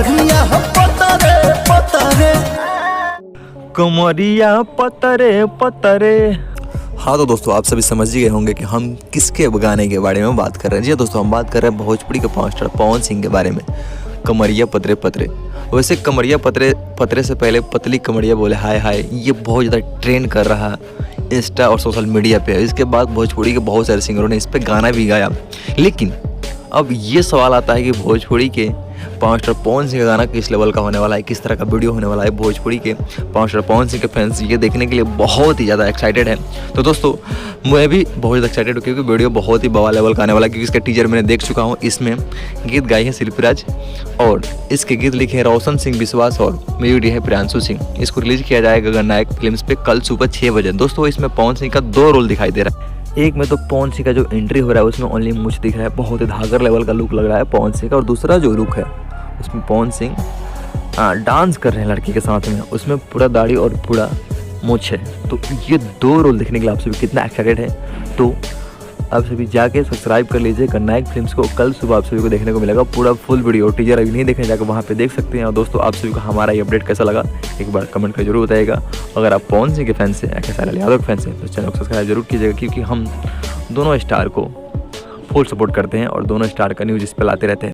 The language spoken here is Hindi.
कमरिया पतरे पतरे, कमरिया पतरे पतरे। हाँ तो दोस्तों आप सभी समझ ही गए होंगे कि हम किसके गाने के बारे में बात कर रहे हैं। जी दोस्तों हम बात कर रहे हैं भोजपुरी के पावर स्टार पवन सिंह के बारे में, कमरिया पतरे पतरे। वैसे कमरिया पतरे पतरे से पहले पतली कमरिया बोले हाय हाय, ये बहुत ज़्यादा ट्रेंड कर रहा है इंस्टा और सोशल मीडिया पे। इसके बाद भोजपुरी के बहुत सारे सिंगरों ने इस पर गाना भी गाया। लेकिन अब ये सवाल आता है कि भोजपुरी के पावर स्टार पवन सिंह का गाना किस लेवल का होने वाला है, किस तरह का वीडियो होने वाला है। भोजपुरी के पावर स्टार पवन सिंह के फैंस ये देखने के लिए बहुत ही ज़्यादा एक्साइटेड है। तो दोस्तों मैं भी बहुत ज़्यादा एक्साइटेड हूँ क्योंकि वीडियो बहुत ही बवाल लेवल का आने वाला है, क्योंकि इसका टीजर मैंने देख चुका हूँ। इसमें गीत गाए हैं शिल्पीराज और इसके गीत लिखे हैं रोशन सिंह विश्वास और म्यूजिक दिया है प्रियांशु सिंह। इसको रिलीज किया जाएगा गणनायक फिल्म्स पे कल सुबह 6 बजे। दोस्तों इसमें पवन सिंह का 2 रोल दिखाई दे रहा है। एक में तो पवन सिंह का जो एंट्री हो रहा है उसमें ओनली मुझ दिख रहा है, बहुत ही धागर लेवल का लुक लग रहा है पवन सिंह का। और दूसरा जो लुक है उसमें पवन सिंह डांस कर रहे हैं लड़की के साथ में, उसमें पूरा दाढ़ी और पूरा मूछ है। तो ये 2 रोल देखने के लिए आप सभी कितना एक्साइटेड है, तो आप सभी जाके सब्सक्राइब कर लीजिए गणनायक फिल्म्स को। कल सुबह आप सभी को देखने को मिलेगा पूरा फुल वीडियो। टीजर अभी नहीं देखने जाकर वहाँ पे देख सकते हैं। और दोस्तों आप सभी को हमारा ये अपडेट कैसा लगा एक बार कमेंट कर जरूर बताइएगा। अगर आप पवन सिंह के फैंस हैं, खेसारी लाल यादव के फैंस हैं, तो चैनल को सब्सक्राइब जरूर कीजिएगा, क्योंकि हम दोनों स्टार को फुल सपोर्ट करते हैं और दोनों स्टार का न्यूज़ इस पर लाते रहते हैं।